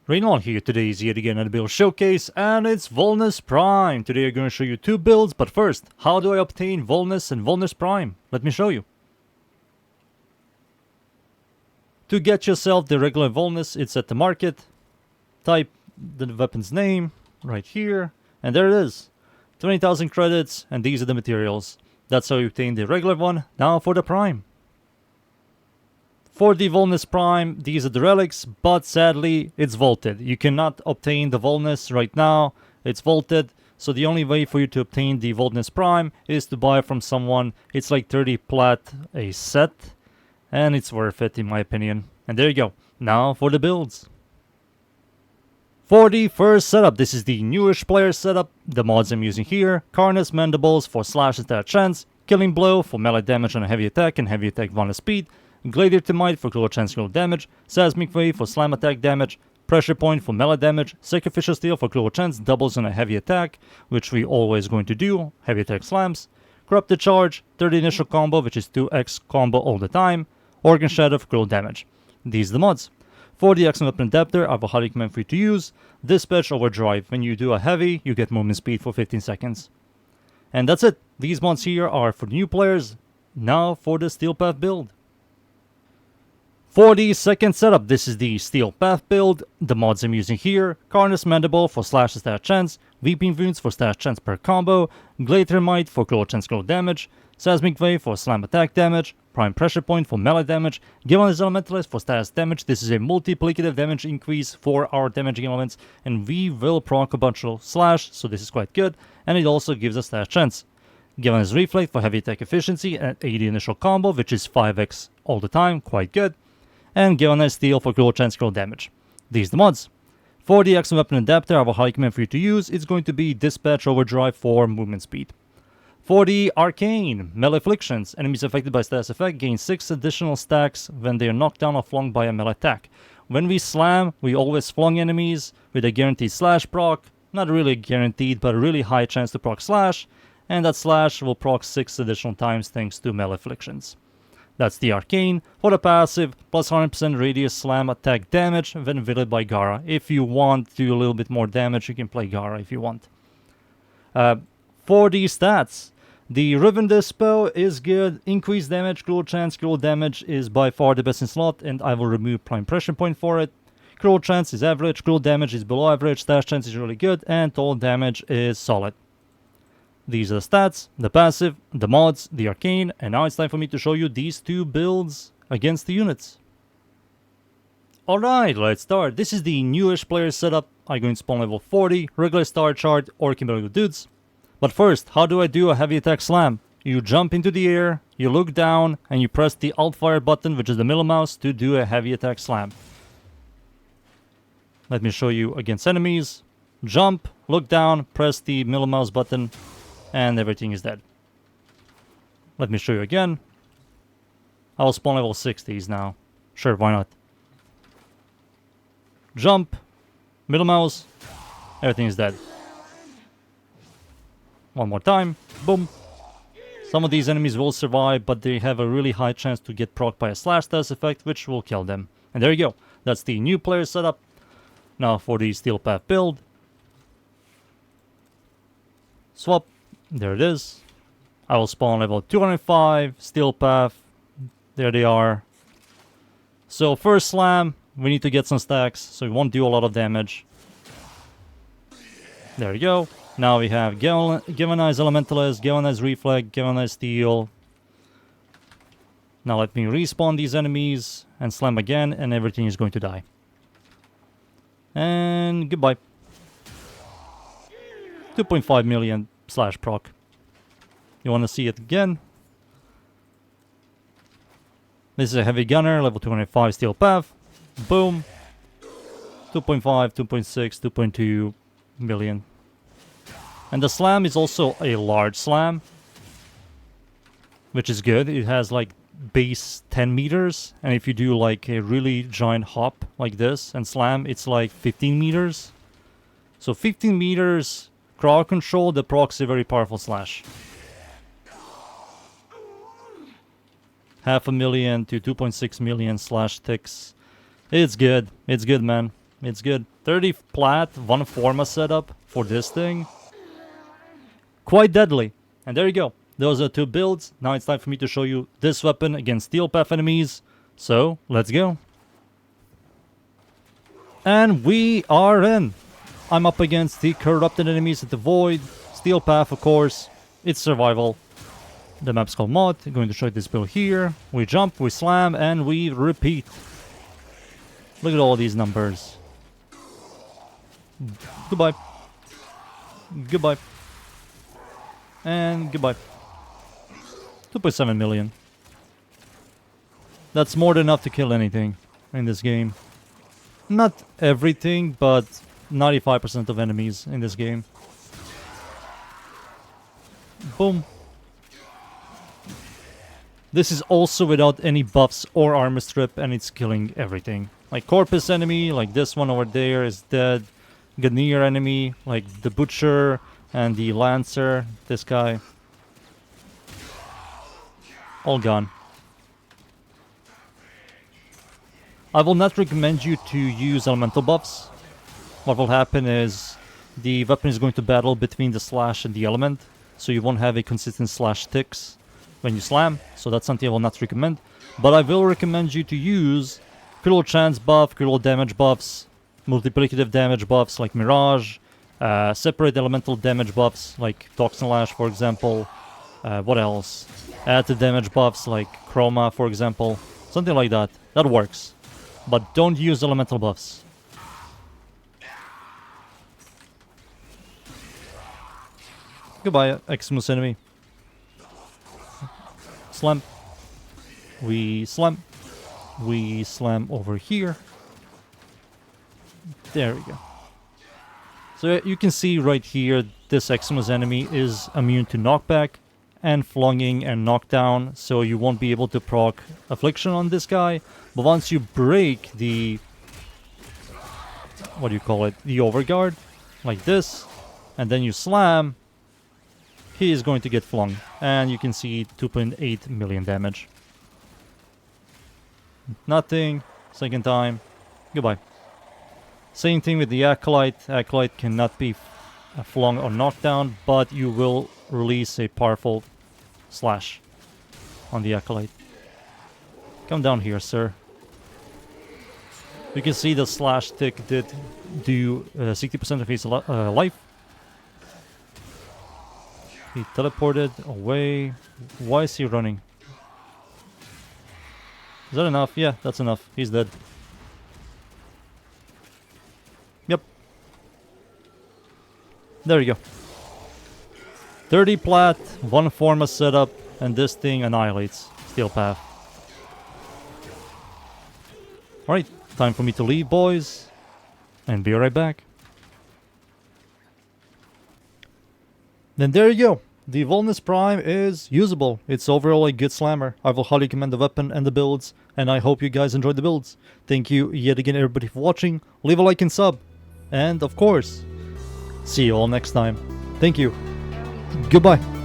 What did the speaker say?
Rainwall here. Today is yet again another build showcase, and it's Volnus Prime. Today I'm going to show you two builds, but first, how do I obtain Volnus and Volnus Prime? Let me show you. To get yourself the regular Volnus, it's at the market. Type the weapon's name right here, and there it is. 20,000 credits, and these are the materials. That's how you obtain the regular one. Now for the Prime. For the Volnus Prime, these are the relics, but sadly, it's vaulted. You cannot obtain the Volnus right now. It's vaulted. So the only way for you to obtain the Volnus Prime is to buy from someone. It's like 30 plat a set, and it's worth it in my opinion. And there you go. Now for the builds. For the first setup, this is the newish player setup. The mods I'm using here: Carnus Mandibles for slash attack chance, Killing Blow for melee damage on a heavy attack and heavy attack bonus speed, Gladiator Might for critical chance critical damage, Seismic Wave for slam attack damage, Pressure Point for melee damage, Sacrificial Steel for critical chance doubles on a heavy attack, which we always going to do, heavy attack slams, Corrupted Charge, 30 initial combo, which is 2x combo all the time, Organ Shadow for critical damage. These are the mods. For the Excellent Weapon Adapter, I have a highly recommend for you to use Dispatch Overdrive. When you do a heavy, you get movement speed for 15 seconds. And that's it. These mods here are for new players. Now for the Steel Path build. For the second setup, this is the Steel Path build. The mods I'm using here: Carnus Mandible for slash stat chance, Weeping Wounds for stat chance per combo, Gladiator Might for critical chance critical damage, Seismic Wave for slam attack damage, Prime Pressure Point for melee damage, Volnus Elementalist for status damage. This is a multiplicative damage increase for our damaging elements, and we will proc a bunch of slash, so this is quite good, and it also gives us status chance. Volnus Reflect for heavy attack efficiency and 80 initial combo, which is 5x all the time, quite good. And Volnus Steel for critical chance critical damage. These are the mods. For the Excellent Weapon Adapter, I have a high command for you to use. It's going to be Dispatch Overdrive for movement speed. For the Arcane, Melee Afflictions, enemies affected by status effect gain 6 additional stacks when they are knocked down or flung by a melee attack. When we slam, we always flung enemies with a guaranteed slash proc. Not really guaranteed, but a really high chance to proc slash. And that slash will proc 6 additional times thanks to Melee Afflictions. That's the Arcane. For the passive, plus 100% radius slam attack damage when wielded by Gara. If you want to do a little bit more damage, you can play Gara if you want. For the stats, the Riven Dispo is good. Increased damage, critical chance, critical damage is by far the best in slot, and I will remove Prime Pressure Point for it. Critical chance is average, critical damage is below average, stash chance is really good, and total damage is solid. These are the stats, the passive, the mods, the Arcane, and now it's time for me to show you these two builds against the units. Alright, let's start. This is the newish player setup. I'm going to spawn level 40, regular star chart, or Kimberly dudes. But first, how do I do a heavy attack slam? You jump into the air, you look down, and you press the Alt Fire button, which is the middle mouse, to do a heavy attack slam. Let me show you against enemies. Jump, look down, press the middle mouse button, and everything is dead. Let me show you again. I'll spawn level 60s now. Sure, why not? Jump, middle mouse, everything is dead. One more time, boom. Some of these enemies will survive, but they have a really high chance to get proc by a slash status effect, which will kill them. And there you go. That's the new player setup. Now for the Steel Path build. Swap. There it is. I will spawn level 205, Steel Path. There they are. So first slam, we need to get some stacks, so we won't do a lot of damage. There you go. Now we have Volnus Elementalist, Volnus Reflect, Volnus Steel. Now let me respawn these enemies and slam again, and everything is going to die. And goodbye. 2.5 million slash proc. You want to see it again? This is a heavy gunner, level 205 Steel Path. Boom. 2.5, 2.6, 2.2 million. And the slam is also a large slam, which is good. It has like base 10 meters, and if you do like a really giant hop like this and slam, it's like 15 meters. So 15 meters crowd control, the procs a very powerful slash. 500,000 to 2.6 million slash ticks. It's good, man. It's good. 30 plat, 1 forma setup for this thing. Quite deadly. And there you go. Those are 2 builds. Now it's time for me to show you this weapon against Steel Path enemies. So, let's go. And we are in. I'm up against the corrupted enemies at the Void. Steel Path, of course. It's survival. The map's called Mod. I'm going to show you this build here. We jump, we slam, and we repeat. Look at all these numbers. Goodbye. Goodbye. And goodbye. 2.7 million. That's more than enough to kill anything in this game. Not everything, but 95% of enemies in this game. Boom. This is also without any buffs or armor strip, and it's killing everything. Like Corpus enemy, like this one over there is dead. Ganir enemy, like the Butcher and the Lancer, this guy. All gone. I will not recommend you to use elemental buffs. What will happen is the weapon is going to battle between the slash and the element, so you won't have a consistent slash ticks when you slam, so that's something I will not recommend. But I will recommend you to use critical chance buff, critical damage buffs, multiplicative damage buffs like Mirage, separate elemental damage buffs like Toxin Lash, for example. What else? Add damage buffs like Chroma, for example. Something like that. That works. But don't use elemental buffs. Goodbye, Eximus enemy. Slam. We slam. We slam over here. There we go. So you can see right here, this Eximus enemy is immune to knockback and flunging and knockdown, so you won't be able to proc affliction on this guy. But once you break the, what do you call it, the overguard, like this, and then you slam, he is going to get flung. And you can see 2.8 million damage. Nothing. Second time. Goodbye. Same thing with the Acolyte. Acolyte cannot be flung or knocked down, but you will release a powerful slash on the Acolyte. Come down here, sir. You can see the slash tick did do 60% of his life. He teleported away. Why is he running? Is that enough? Yeah, that's enough. He's dead. Yep. There you go. 30 plat, 1 forma setup, and this thing annihilates Steel Path. Alright, time for me to leave, boys. And be right back. Then there you go. The Volnus Prime is usable. It's overall a good slammer. I will highly recommend the weapon and the builds, and I hope you guys enjoyed the builds. Thank you yet again everybody for watching. Leave a like and sub. And of course, see you all next time. Thank you. Goodbye.